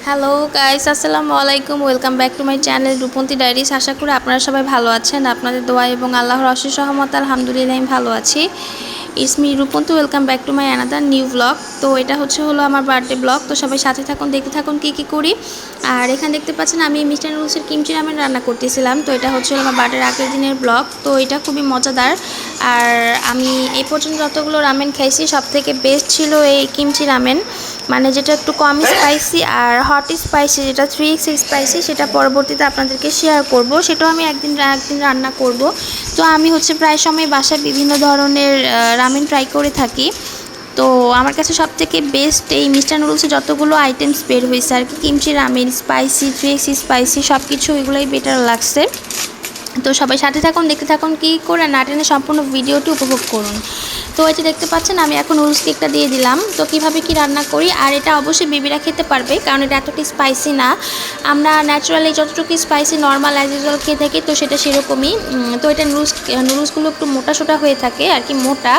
Hello guys, আসসালামু আলাইকুম। Welcome back to my channel Rupanti diaries. আশা করি আপনারা সবাই ভালো আছেন। আপনাদের দোয়া এবং আল্লাহর অশেষ রহমতে আলহামদুলিল্লাহ আমি ভালো আছি। It's me Rupanti, welcome back to my another new blog. তো এটা হলো আমার বার্থডে ব্লগ। তো সবাই সাথে থাকুন, দেখতে থাকুন কী করি। আর এখানে দেখতে পাচ্ছেন আমি মিস্টার নুডলসের কিমচি রামেন রান্না করতেছিলাম। তো এটা হলো আমার বার্থডের আগের দিনের ব্লগ। তো এটা খুবই মজাদার। আর আমি এই পর্যন্ত যতগুলো রামেন খাইছি সব থেকে বেস্ট ছিল এই কিমচি রামেন, মানে যেটা একটু কম স্পাইসি আর হট স্পাইসি, যেটা 3x স্পাইসি, সেটা পরবর্তীতে আপনাদেরকে শেয়ার করব। সেটাও আমি একদিন রান্না করব। তো আমি প্রায় সময় বাসায় বিভিন্ন ধরনের রামেন ট্রাই করে থাকি। তো আমার কাছে সবথেকে বেস্ট এই মিস্টার নুডলসে যতগুলো আইটেমস বের হয়েছে আর কি, kimchi ramen, spicy, 3x spicy, সব কিছু এগুলোই বেটার লাগছে। তো সবাই সাথে থাকুন, দেখতে থাকুন, কী করে না টেনে সম্পূর্ণ ভিডিওটি উপভোগ করুন। তো এই যে দেখতে পাচ্ছেন আমি এখন নুডলস কেকটা দিয়ে দিলাম। তো কীভাবে কি রান্না করি, আর এটা অবশ্যই বেবিরা খেতে পারবে কারণ এটা এতটা স্পাইসি না। আমরা ন্যাচারালি যতটুকু স্পাইসি নর্মাল অ্যাজ ইউজুয়াল খেয়ে থাকি, তো সেটা সেরকমই। তো এটা নুডলসগুলো একটু মোটা সোটা হয়ে থাকে আর কি, মোটা।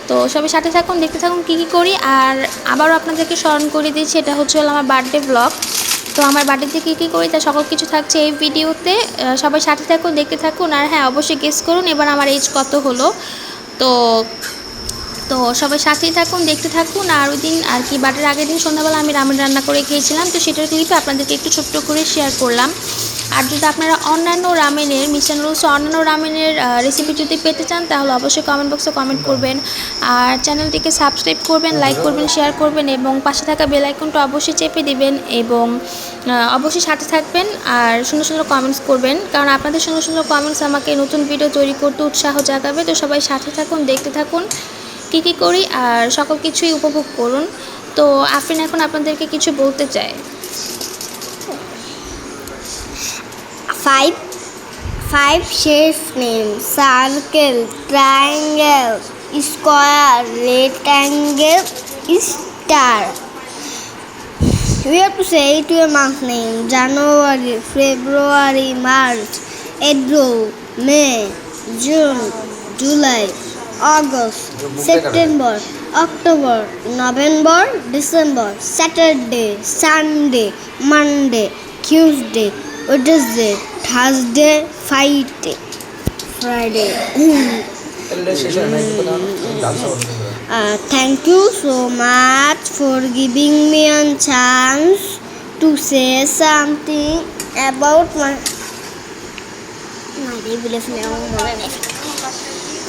তো সবাই সাথে থাকুন, দেখতে থাকুন কী করি। আর আবারও আপনাদেরকে স্মরণ করে দিচ্ছি, এটা হলো আমার বার্থডে ব্লগ। তো আমার বাড়িতে কী করি তা সকল কিছু থাকছে এই ভিডিওতে। সবাই সাথে থাকুন, দেখতে থাকুন। আর হ্যাঁ, অবশ্যই গেস করুন এবার আমার এজ কত হলো। তো তো সবাই সাথেই থাকুন, দেখতে থাকুন। আর ওই দিন আর কি বার্থডের আগের দিন সন্ধ্যাবেলা আমি রামেন রান্না করে খেয়েছিলাম। তো সেটার ক্লিপে আপনাদেরকে একটু ছোট্ট করে শেয়ার করলাম। আর যদি আপনারা অন্যান্য রামেনের, মিস্টার নুডলস অন্যান্য রামেনের রেসিপি যদি পেতে চান তাহলে অবশ্যই কমেন্ট বক্সে কমেন্ট করবেন। আর চ্যানেলটিকে সাবস্ক্রাইব করবেন, লাইক করবেন, শেয়ার করবেন এবং পাশে থাকা বেল আইকনটা অবশ্যই চেপে দিবেন এবং অবশ্যই সাথে থাকবেন। আর সুন্দর সুন্দর কমেন্টস করবেন কারণ আপনাদের সুন্দর সুন্দর কমেন্টস আমাকে নতুন ভিডিও তৈরি করতে উৎসাহ জাগাবে। তো সবাই সাথে থাকুন, দেখতে থাকুন কী করি আর সকল কিছুই উপভোগ করুন। তো আফরিন এখন আপনাদেরকে কিছু বলতে চায়। Five shapes name: circle, triangle, square, rectangle, star. We have to say it to a month name: January, February, March, April, May, June, July, August, September, October, November, December, Saturday, Sunday, Monday, Tuesday, Wednesday, Thursday, Friday. Thank you so much for giving me a chance to say something about my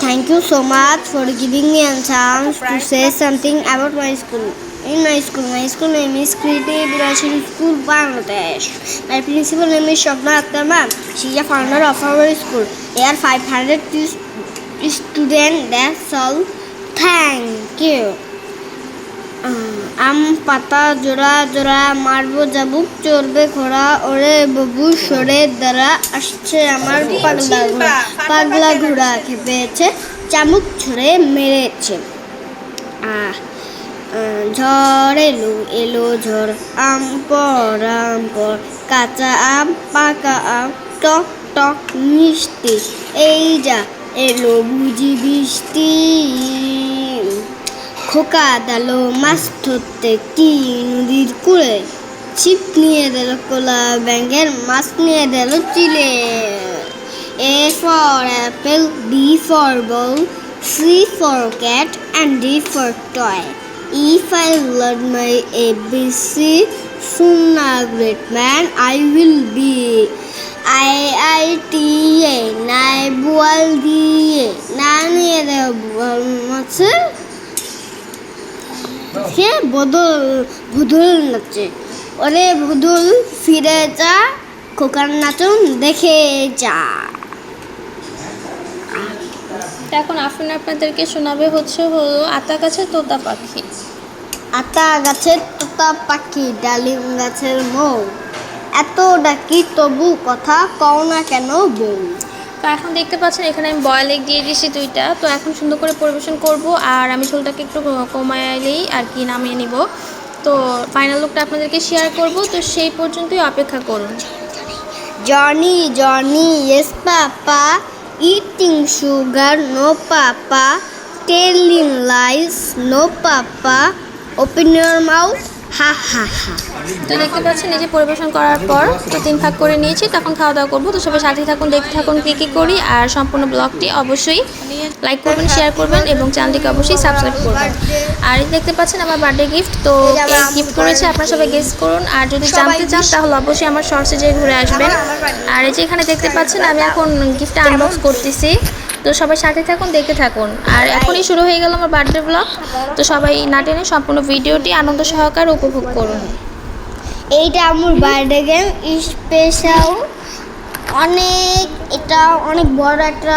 Thank you so much for giving me a chance to say something about my school. In my school name is Creative Russian School, Bangladesh. My principal name is Shobna Akhtar ma'am. She is a founder of our school. There are 500 students. That's all. Thank you. আম পাতা জোড়া জোড়া, মারবো জাবুক, চড়বে ঘোড়া, ওরে বাবু সরে দ্বারা আসছে আমার পাগলা ঘোড়া, খেপেছে চামুক ছড়ে মেরেছে। ঝড় এলো ঝড়, আম পর কাঁচা আম, পাকা আম, টক টক মিষ্টি, এই যা এলো বুঝি বৃষ্টি। খোকা দালো মাছ ধরতে কি নদীর কূলে, ছিপ নিয়ে দিল কোলা ব্যাঙের, মাছ নিয়ে দিল চিলে। A for apple, B for ball, C for cat, and D for toy. If I learn my ABC, soon a great man I will be. IITA, নাই বোয়াল দিয়ে, না নিয়ে দেব বোয়াল মাছে, সে ভুদুল নাচে, ওরে ভুদুল ফিরে যা, খোকার নাচন দেখে যা। এখন আফরিন আপনাদেরকে শোনাবে হলো আতা গাছের তোতা পাখি। আতা গাছের তোতা পাখি, ডালিম গাছের মৌ, এত ডাকি তবু কথা কও না কেন বউ। তো এখন দেখতে পাচ্ছেন এখানে আমি বয়েল এগ দিয়ে দিয়েছি 2টা। তো এখন সুন্দর করে পরিবেশন করব। আর আমি ঝোলটাকে একটু কমাইলেই আর কি নামিয়ে নিব। তো ফাইনাল লুকটা আপনাদেরকে শেয়ার করব। তো সেই পর্যন্তই অপেক্ষা করুন। Johnny, yes papa, eating sugar, no papa, telling lies, no papa, open your mouth, হা হা হা। তো দেখতে পাচ্ছেন এই যে পরিবেশন করার পর তো 3 ভাগ করে নিয়েছি, তখন খাওয়া দাওয়া করবো। তো সবাই সাথে থাকুন, দেখতে থাকুন কী কী করি। আর সম্পূর্ণ ব্লগটি অবশ্যই লাইক করবেন, শেয়ার করবেন এবং চ্যানেলটিকে অবশ্যই সাবস্ক্রাইব করবেন। আর এই দেখতে পাচ্ছেন আমার বার্থডে গিফট, তো গিফট করেছে, আপনারা সবাই গেস করুন। আর যদি জানতে চান তাহলে অবশ্যই আমার শর্টসে যেয়ে ঘুরে আসবেন। আর এই যে এখানে দেখতে পাচ্ছেন আমি এখন গিফটটা আনবক্স করতেছি, তো সবাই সাথে থাকুন, দেখতে থাকুন। আর এখনই শুরু হয়ে গেল আমার বার্থডে ব্লগ, তো সবাই না টেনে সম্পূর্ণ ভিডিওটি আনন্দ সহকারে উপভোগ করুন। এইটা আমার বার্থডে গেম স্পেশাল, এটা অনেক বড় একটা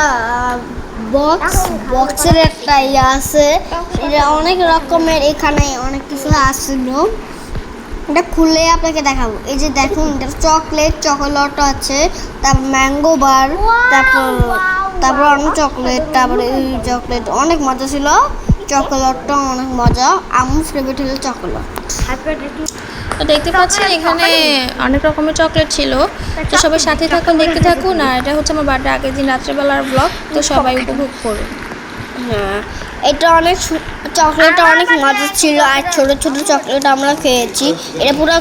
বক্সের একটা ইয়ে আছে, এটা অনেক রকমের, এখানে অনেক কিছু আসছিল। এটা খুলে আপনাকে দেখাবো। এই যে দেখুন, এটা চকলেট আছে, তারপর ম্যাঙ্গো বার, তারপর অনেক চকলেট, তারপরে এই চকলেট অনেক মজা ছিল, চকলেটটা অনেক মজা, আমার ফেভারিট হলো চকলেট। তো দেখতে পাচ্ছেন এখানে অনেক রকমের চকলেট ছিল, তো সবাই সাথে থাকুন, দেখতে থাকুন। আর এটা হচ্ছে আমার বার্থডে আগের দিন রাত্রেবেলার ব্লগ, তো সবাই উপভোগ করুন। হ্যাঁ, এটা চকলেটটা অনেক মজা ছিল, আর ছোট ছোট চকলেট আমরা খেয়েছি। এটা পুরো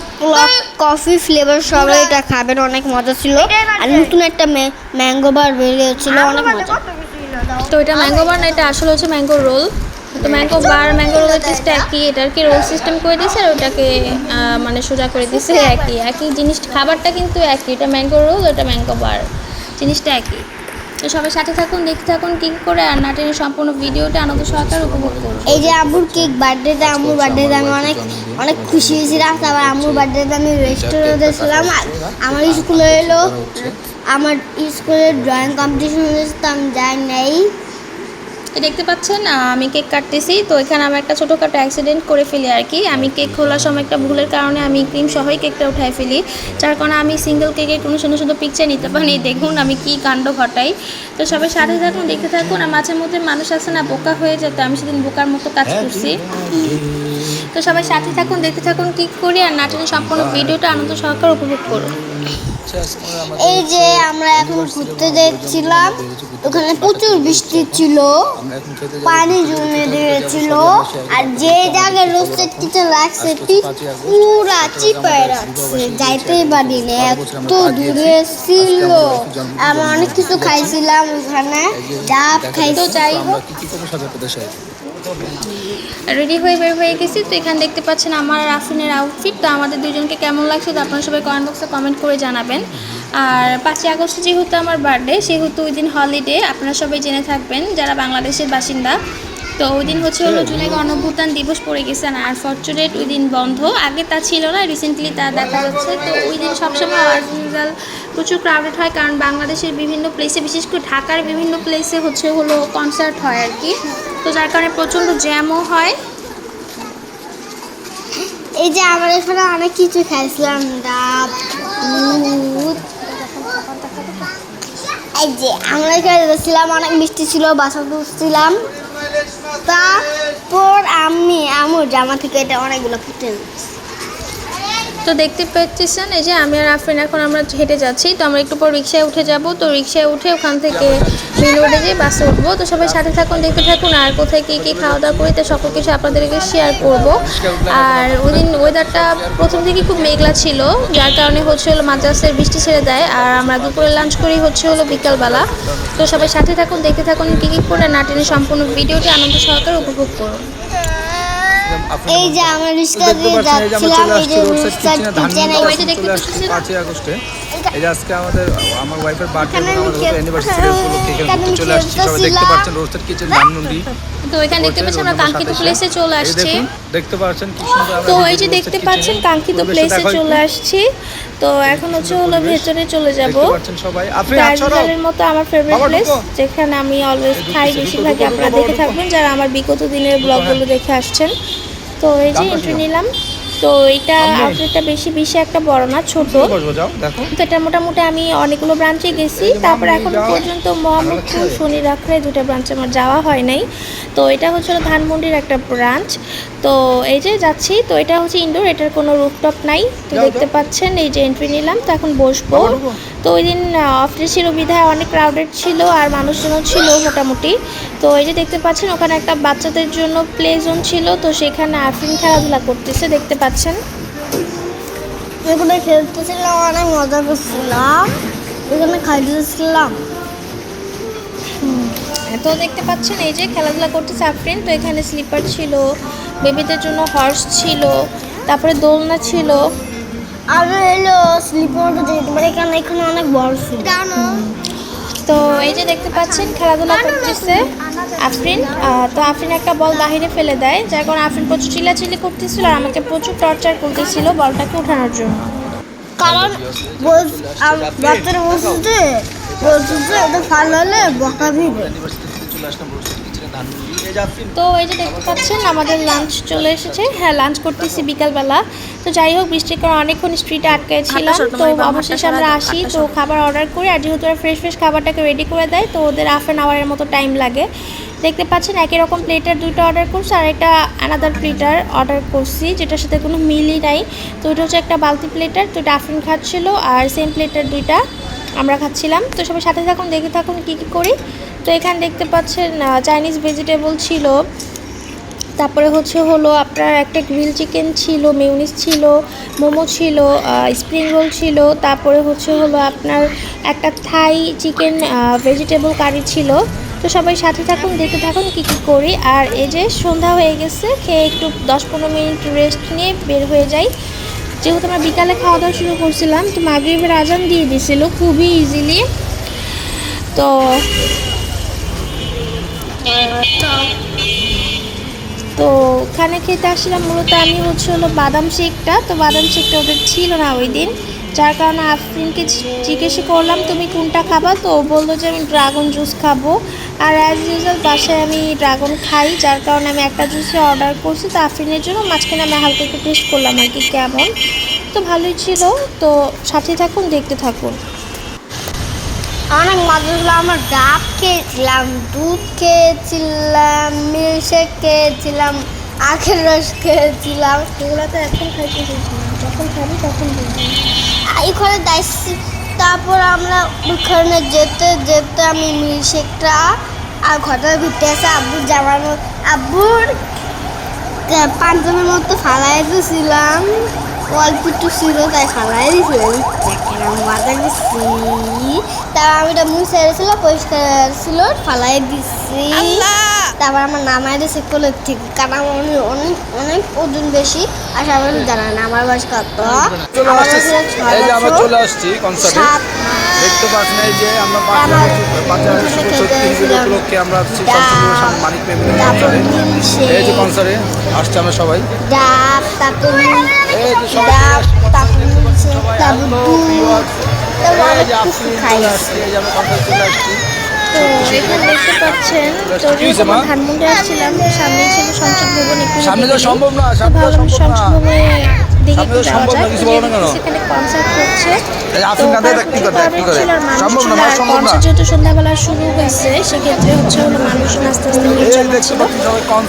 কফি ফ্লেভার, সবাই এটা খাবেন, অনেক মজা ছিল। আর নতুন একটা ম্যাঙ্গো বার বেরিয়েছিল, অনেক মজা। তো এটা ম্যাঙ্গো বার না, এটা আসলে হচ্ছে ম্যাঙ্গো রোল। তো ম্যাঙ্গো বার ম্যাঙ্গো রোলের টেস্টটা একই, এটার কি রোল সিস্টেম করে দিয়েছে আর ওটাকে মানে সোজা করে দিয়েছে, একই জিনিস, খাবারটা কিন্তু একই। এটা ম্যাঙ্গো রোল, এটা ম্যাঙ্গো বার, জিনিসটা একই। তো সবাই সাথে থাকুন, দেখতে থাকুন কী করে, আর না টেনে সম্পূর্ণ ভিডিওটা আনন্দ সহকারে উপভোগ করুন। এই যে আম্মুর কেক বার্থডেতে, আম্মুর বার্থডেতে আমি অনেক খুশি হয়েছিলাম। তারপর আম্মুর বার্থডেতে আমি রেস্টুরেন্টে ছিলাম। আমার স্কুলে এলো, আমার স্কুলের ড্রয়িং কম্পিটিশন হয়েছে, তো আমি যাই নাই। দেখতে পাচ্ছেন আমি কেক কাটতেছি, তো এখানে আমি একটা ছোটোখাটো অ্যাক্সিডেন্ট করে ফেলি আর কি। আমি কেক খোলার সময় একটা ভুলের কারণে আমি ক্রিম সহই কেকটা উঠাই ফেলি, যার কারণে আমি সিঙ্গেল কেকের কোনো সুন্দর সুন্দর পিকচার নিতে পারি। দেখুন আমি কি কাণ্ড ঘটাই। তো সবাই সাথে থাকুন, দেখতে থাকুন। আর মাঝে মধ্যে মানুষ আছে না বোকা হয়ে যেত, আমি সেদিন বোকার মতো কাজ করছি। তো সবাই সাথে থাকুন, দেখতে থাকুন কি করি, আর নাটনে সম্পূর্ণ ভিডিওটা আনন্দ সহকারে উপভোগ করুন। এই যে আমরা এখন ঘুরতে যাচ্ছিলাম, ওখানে প্রচুর বৃষ্টি ছিল, পানি জমে দিয়েছিল, আর যে জায়গায় রোস্টেড কিচেন লাগছে পুরা চিপায় রাখছে, যাইতেই পারি না, এত দূরে ছিল। আমরা অনেক কিছু খাইছিলাম ওখানে, ডাব খাইতো। যাই হোক, রেডি হয়ে বের হয়ে গেছি। তো এখানে দেখতে পাচ্ছেন আমার আর আফরিনের আউটফিট। তো আমাদের দুজনকে কেমন লাগছে তো আপনারা সবাই কমেন্ট বক্সে কমেন্ট করে জানাবেন। আর 5ই আগস্ট যেহেতু আমার বার্থডে, সেহেতু ওই দিন হলিডে, আপনারা সবাই জেনে থাকবেন যারা বাংলাদেশের বাসিন্দা। তো ওই দিন হচ্ছে হলো জুলাই গণঅভ্যুত্থান দিবস পড়ে গেছে, আর ফরচুনেট ওই দিন বন্ধ, আগে তা ছিল না, রিসেন্টলি তা দেখা যাচ্ছে। তো ওই দিন সবসময় অরিজিনাল প্রচুর ক্রাউডেড হয়, কারণ বাংলাদেশের বিভিন্ন প্লেসে, বিশেষ করে ঢাকার বিভিন্ন প্লেসে হচ্ছে হলো কনসার্ট হয় আর কি। তো যার কারণে প্রচণ্ড জ্যামও হয়। এই যে আমরা এখানে অনেক কিছু খাইছিলাম, ডাব, দুধ। এই যে আমরা এখানে যাচ্ছিলাম, অনেক মিষ্টি ছিল, বাসা তুলছিলাম। তারপর আমার জামা থেকে এটা অনেকগুলো ফুটে। তো দেখতে পাচ্ছেন এই যে আমি আর আফরিন এখন আমরা হেঁটে যাচ্ছি। তো আমরা একটু পর রিক্সায় উঠে যাব। তো রিক্সায় উঠে ওখান থেকে মেন রোডে যেয়ে বাসে উঠবো। তো সবাই সাথে থাকুন, দেখতে থাকুন। আর কোথায় কী কী খাওয়া দাওয়া করি তো সকল কিছু আপনাদেরকে শেয়ার করব। আর ওই দিন ওয়েদারটা প্রথম থেকে খুব মেঘলা ছিল, যার কারণে হচ্ছে হলো মাদ্রাসার বৃষ্টি ছেড়ে দেয়। আর আমরা দুপুরে লাঞ্চ করি হচ্ছে হলো বিকালবেলা। তো সবাই সাথে থাকুন, দেখতে থাকুন কী কী করে, না টেনে সম্পূর্ণ ভিডিওটি আনন্দ সহকারে উপভোগ করুন। এই যে আমরা রিক্সা দিয়ে যাচ্ছিলাম, এই যে রোডসাইড কিচেন, এই যে দেখতে পাচ্ছেন 5ই আগস্টে এই যে আজকে আমার ওয়াইফের বার্থডে এবং আমাদের অ্যানিভার্সারি উপলক্ষে এখানে ঘুরতে চলে আসছি। সবাই দেখতে পাচ্ছেন রোডসাইড কিচেন ধানমন্ডি। তো এখানে দেখতে পাচ্ছেন আমরা কাঙ্ক্ষিত প্লেসে চলে আসছি। দেখতে পাচ্ছেন কি সুন্দর। তো এই যে দেখতে পাচ্ছেন কাঙ্ক্ষিত প্লেসে চলে আসছি। তো এখন হচ্ছে হলো ভেতরে চলে যাব। দেখতে পাচ্ছেন সবাই। গার্ডেনের মতো আমার ফেভারিট প্লেস, যেখানে আমি অলওয়েজ খাই, বেশিরভাগই আপনারা দেখে থাকবেন যারা আমার বিগত দিনের ব্লগগুলো দেখে আসছেন। তো এই যে এন্ট্রি নিলাম। তো এটা আউটলেটটা বেশি একটা বড় না, ছোট। তো এটা মোটামুটি আমি অনেকগুলো ব্রাঞ্চে গেছি। তারপর এখন পর্যন্ত মোহাম্মদপুর, শনি রাখড়ায় 2টা ব্রাঞ্চে আমার যাওয়া হয় নাই। তো এটা হচ্ছে ধানমন্ডির একটা ব্রাঞ্চ। তো এই যে যাচ্ছি। তো এটা হচ্ছে ইনডোর, এটার কোনো রুফটপ নাই। তো দেখতে পাচ্ছেন এই যে এন্ট্রি নিলাম। তো এখন বসবো। তো ওই দিন অফ ডে ছিল বিধায় অনেক ক্রাউডেড ছিল, আর মানুষজনও ছিল মোটামুটি। তো এই যে দেখতে পাচ্ছেন ওখানে একটা বাচ্চাদের জন্য প্লে জোন ছিল। তো সেখানে আফরিন খেলাধুলা করতেছে, দেখতে পাচ্ছেন। পাচ্ছেন? এখানে খেলতেছিলাম, অনেক মজা করছিলাম, এখানে খাইতেছিলাম। তো দেখতে পাচ্ছেন এই যে খেলাধুলা করতেছে আফরিন। তো এখানে স্লিপার ছিল, বেবিদের জন্য হর্স ছিল, তারপরে দোলনা ছিল। আর হলো স্লিপার যেতে পারে, কারণ এখানে অনেক বড় ছিল। তো এই যে দেখতে পাচ্ছেন খেলাধুলা করতেছে আফরিন। তো আফরিন একটা বল বাহিরে ফেলে দেয়, যার কারণে আফরিন প্রচুর চিল্লাচিল্লি করতেছিল আর আমাকে প্রচুর টর্চার করতেছিল বলটাকে ওঠানোর জন্য। কারণ বাচ্চারা বলছে এটা ফাল হলে বকা দিবে। তো এই যে দেখতে পাচ্ছেন আমাদের লাঞ্চ চলে এসেছে। হ্যাঁ, লাঞ্চ করতেছি বিকালবেলা। তো যাই হোক, বৃষ্টির কারণে অনেকক্ষণ স্ট্রিটে আটকায় ছিলাম। তো অবশেষে আমরা আসি, তো খাবার অর্ডার করি। আর যেহেতু ওরা ফ্রেশ খাবারটাকে রেডি করে দেয়, তো ওদের হাফ অ্যান আওয়ারের মতো টাইম লাগে। দেখতে পাচ্ছেন একই রকম প্লেটার দুটো অর্ডার করছি, আর একটা আনাদার প্লেটার অর্ডার করছি যেটার সাথে কোনো মিলই নাই। তো এটা হচ্ছে একটা বালতি প্লেটার, তো এটা আফরিন খাচ্ছিল, আর সেম প্লেটার দুইটা আমরা খাচ্ছিলাম। তো সবাই সাথে থাকুন, দেখে থাকুন কী কী করি। তো এখানে দেখতে পাচ্ছেন চাইনিজ ভেজিটেবল ছিল, তারপরে হলো আপনার একটা গ্রিল চিকেন ছিল, মেয়োনিজ ছিল, মোমো ছিল, স্প্রিং রোল ছিল, তারপরে হলো আপনার একটা থাই চিকেন ভেজিটেবল কারি ছিল। তো সবাই সাথে থাকুন, দেখতে থাকুন কী কী করি। আর এই যে সন্ধ্যা হয়ে গেছে, খেয়ে একটু 10-15 মিনিট রেস্ট নিয়ে বের হয়ে যাই। যেহেতু আমরা বিকালে খাওয়া দাওয়া শুরু করছিলাম, তো মাগরিবের আজান দিয়ে দিয়েছিল খুবই ইজিলি। তো ওখানে খেতে আসছিলাম মূলত আমি হলো বাদাম শেকটা। তো বাদাম শেকটা ওদের ছিল না ওই দিন, যার কারণে আফরিনকে জিজ্ঞেস করলাম তুমি কোনটা খাবা। তো ও বললো যে আমি ড্রাগন জুস খাবো। আর অ্যাজ ইউজুয়াল বাসায় আমি ড্রাগন খাই, যার কারণে আমি একটা জুসে অর্ডার করছি। তো আফরিনের জন্য মাঝখানে আমি হালকা একটু টেস্ট করলাম আর কি কেমন। তো ভালোই ছিল। তো সাথে থাকুন, দেখতে থাকুন। অনেক মজা ছিল। আমরা ডাব খেয়েছিলাম, দুধ খেয়েছিলাম, মিল্কশেক খেয়েছিলাম, আখের রস খেয়েছিলাম। এগুলো তো এখন খাইতে চেয়েছিলাম, যখন খাবি তখন বলবি। এখানে দাইছি। তারপর আমরা ওখানে যেতে যেতে আমি মিল্কশেকটা আর ঘরের ভিতরে এসে আব্বুর আব্বুর পাঞ্জাবের মতো ফালাই দিয়েছিলাম, অল্প একটু ছিল তাই ফালাই দিয়েছিলাম। মজা গেছি। তারপর আমি এটা মুছে ছিল, পরিষ্কার ছিল, ফালাই দিচ্ছি। তারপর আমার নামাই দিয়েছে কোলের থেকে, কারণ আমার অনেক অনেক ওজন বেশি। আর সবাই জানা না আমার বয়স কত। চলে আসছি কনসার্টে। দেখতে পাচ্ছেন এই যে আমরা উপলক্ষে আমরা মানিক এই যে কনসার্টে আসছি আমরা সবাই। ডাব, তারপর তো এখানে দেখতে পাচ্ছেন, তো ধানমন্ডি আসছিলাম, সামনে ছিল সংসদ ভবন। সামনে তো সম্ভব না, সংসদ ভবনে দেখে একটু যাওয়া যায়। সেখানে কনসার্ট করছে, কনসার্ট যেহেতু সন্ধ্যাবেলা শুরু হয়েছে, সেক্ষেত্রে হলো মানুষজন আস্তে আস্তে ভিড় জমাচ্ছিল।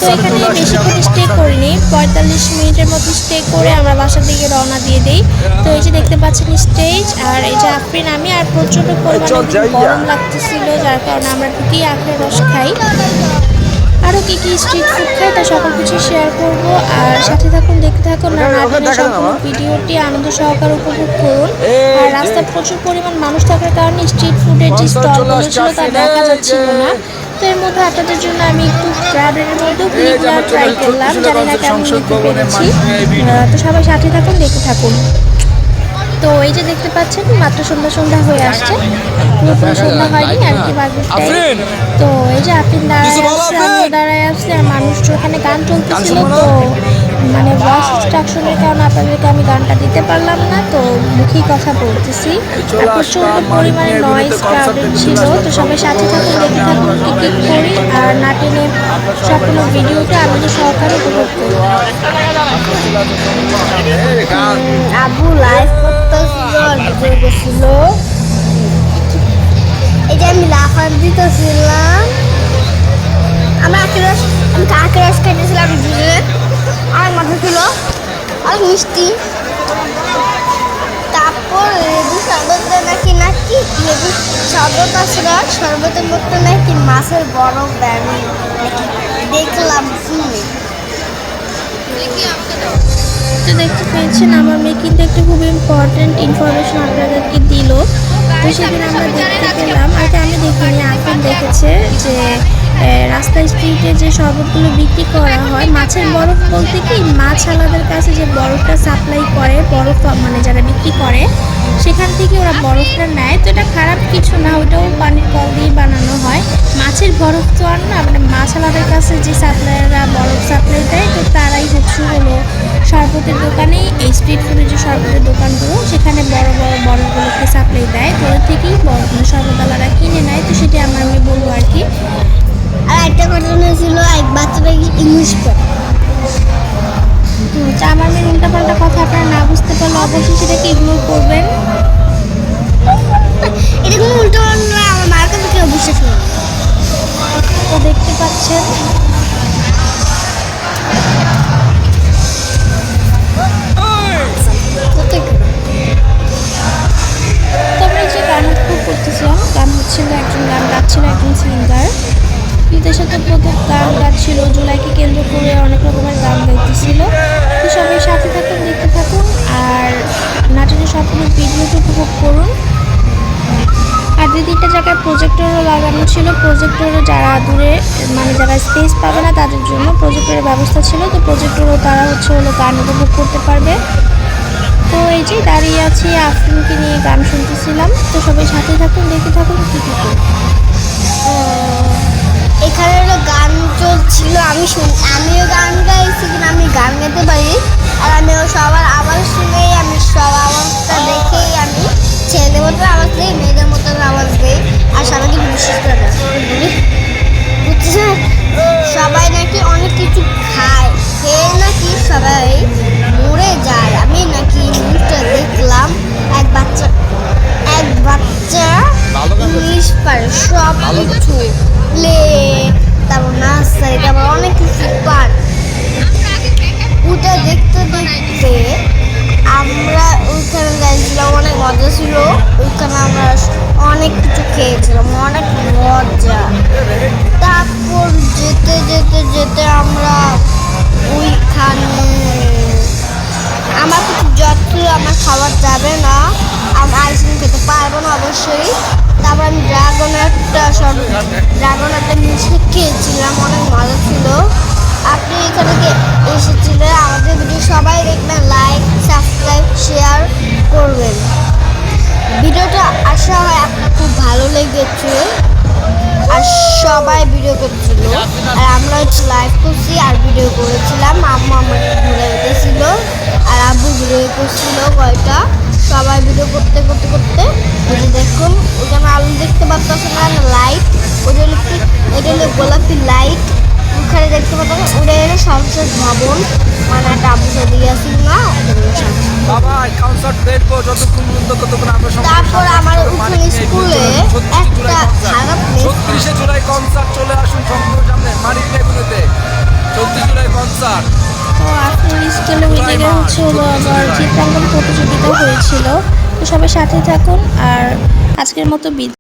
তো এখানে বেশিক্ষণ স্টে করিনি, 45 মিনিটের মতো স্টে করে আমরা বাসার দিকে রওনা দিয়ে দিই। তো এই যে দেখতে পাচ্ছেন স্টেজ, আর এই যে আফরিন আমি, আর প্রচণ্ড পরিমাণে গরম লাগতেছিল, যার কারণে আমরা ঢুকি আখের রস খাই। আরও কী কী স্ট্রিট ফুড খাই তা সকল কিছু শেয়ার করব। আর সাথে থাকুন, দেখতে থাকুন, আর সম্পূর্ণ ভিডিওটি আনন্দ সহকারে উপভোগ করুন। আর রাস্তায় প্রচুর পরিমাণ মানুষ থাকার কারণে স্ট্রিট ফুডের যে স্টলগুলো ছিল তা দেখা যাচ্ছিল না। তো এর মধ্যে আপনাদের জন্য আমি একটু গার্ডেনের মধ্যেও ক্লিপটা ট্রাই করলাম, জানি না কেমন নিতে পেরেছি। তো সবাই সাথে থাকুন, দেখতে থাকুন। তো এই যে দেখতে পাচ্ছেন মাত্র সন্ধ্যা হয়ে আসছে, পুরোপুরি সন্ধ্যা হয়নি আর কি, মাগরিব। তো এই যে আফরিন দাঁড়ায় আসছে, আমিও দাঁড়ায় আসছে, আর মানুষ ওখানে গান চলতেছিল। তো মানে ভয়েস ইনস্ট্রাকশনের কারণে আপনাদেরকে আমি গানটা দিতে পারলাম না, তো মুখেই কথা বলতেছি। আর প্রচণ্ড পরিমাণে নয়েজ ক্রাউডেড ছিল। তো সবাই সাথে থাকুন, দেখতে থাকুন কী কী করি, আর না টেনে সম্পূর্ণ ভিডিওটা আনন্দ সহকারে উপভোগ করি। আবু লাইভ করতেছিল, এই যে আমি লাফান দিতেছিলাম। আমি আখের রস খাইতেছিলাম, আর মাথা ছিল আর মিষ্টি। তারপর লেবু শরবত নাকি লেবু শরবত আছে, শরবতের মধ্যে নাকি মাছের বরফ দেয় নাকি, দেখলাম শুনে। তো দেখতে পেয়েছেন আমার মেয়ে কিন্তু একটা খুব ইম্পর্ট্যান্ট ইনফরমেশন আপনাদেরকে দিল। তো সেদিন আমরা দেখতে পেলাম, আর আমি দেখিনি, আফিন দেখেছে যে রাস্তা স্ট্রিটে যে শরবতগুলো বিক্রি করা হয়, মাছের বরফ বলতে কি মাছ আলাদের কাছে যে বরফটা সাপ্লাই করে, বরফ মানে যারা বিক্রি করে সেখান থেকে ওরা বরফটা নেয়। তো এটা খারাপ কিছু না, ওটাও পানির কল দিয়ে বানানো হয়। মাছের বরফ তো আর না, মানে মাছ আলাদের কাছে যে সাপ্লায়াররা বরফ সাপ্লাই দেয়, তো তারাই হলো শরবতের দোকানে, এই স্ট্রিট ফুডের যে শরবতের দোকানগুলো সেখানে বড় বড় বরফগুলোকে সাপ্লাই দেয়, তো ওদের থেকেই শরবতওয়ালারা কিনে নেয়। তো সেটা আমার মেয়ে বলবো আর কি। আর একটা ঘটনা ছিল, এক বাচ্চাটা ইংলিশ পড়ে। তো আমার মেয়ের উল্টাপাল্টা কথা আপনারা না বুঝতে পারলে অবশ্যই সেটাকে ইগনোর করবেন। এটা কোনো উল্টো না, আমার মার কাছে কেউ বিশ্বাস করে না। তো দেখতে পাচ্ছেন তো আমরা যে গান করতেছিলাম, গান হচ্ছিল, একজন গান গাচ্ছিল, একজন সিঙ্গার ঈদের সাথে প্রত্যেক গান গাচ্ছিল, জুলাইকে কেন্দ্র করে অনেক রকমের গান গাইতেছিল। তো সবাই সাথে থাকুন, দেখতে থাকুন, আর নাটকের সম্পূর্ণ ভিডিওটা উপভোগ করুন। আর দুই তিনটা জায়গায় প্রজেক্টরও লাগানো ছিল, প্রজেক্টরও যারা দূরে মানে যারা স্পেস পাবে না তাদের জন্য প্রজেক্টরের ব্যবস্থা ছিল। তো প্রজেক্টরও তারা হলো গান উপভোগ করতে পারবে। তো এই যে দাঁড়িয়ে আছি, আফরিনকে নিয়ে গান শুনতেছিলাম। তো সবাই সাথে থাকুন, দেখতে থাকুন কি কি। এখানে হলো গান চলছিল, আমিও গান গাইছি, কিন্তু আমি গান গাইতে পারি। আর আমিও সবার আওয়াজ শুনেই, আমি সব আওয়াজটা দেখেই আমি ছেলেদের মতো আওয়াজ দিই, মেয়েদের মতো আওয়াজ দিই। আর সবাইকে বিশ্বাস করে না, বুঝছেন? সবাই নাকি অনেক কিছু খায়, খেয়ে নাকি সবাই মরে যায়। আমি নাকি নিউজটা দেখলাম, এক বাচ্চা ইংলিশ পারে, সব কিছু প্লে, তারপর নার্সারি, তারপর অনেক কিছু পার। ওটা দেখতে দেখতে আমরা ওইখানে যাইছিলাম, অনেক মজা ছিল। ওইখানে আমরা অনেক কিছু খেয়েছিলাম, অনেক মজা। তারপর যেতে যেতে যেতে আমরা ওইখানে, আমার কিছু জ্বর ছিল, আমার খাবার যাবে না, আমি আইসক্রিম খেতে পারবো না অবশ্যই। তারপর আমি ড্রাগন একটা মিষ্টি খেয়েছিলাম, অনেক মজা ছিল। আপনি এখানে এসেছিলেন, আমাদের ভিডিও সবাই দেখবেন, লাইক, সাবস্ক্রাইব, শেয়ার করবেন। ভিডিওটা আশা হয় আপনার খুব ভালো লেগেছে। আর সবাই ভিডিও করছিল, আর আমরা হচ্ছে লাইভ করছি আর ভিডিও করেছিলাম। আম্মু আমাকে ঘুরে উঠেছিল, আর আব্বু ভিডিও করছিল কয়টা। সবাই ভিডিও করতে করতে করতে ওই দেখুন, ওখানে আলু দেখতে পাচ্ছেন না, লাইট, ওটা হলো কি, এটা হলো গোলাপি লাইট। ওখানে দেখতে পাচ্ছেন ওটা হলো সংসদ ভবন, মানে একটা আবু দিয়েছিল না। তারপর আমার ওখানে স্কুলে একটা খারাপ জুলাই কনসার্ট চলে আসুন সামনে মানিক লেগুনেতে, 34 জুলাই কনসার্ট। তো আপনার স্কুলে ওই জায়গায় হলো আবার চিত্রাঙ্কন প্রতিযোগিতা হয়েছিল। তো সবাই সাথে থাকুন, আর আজকের মতো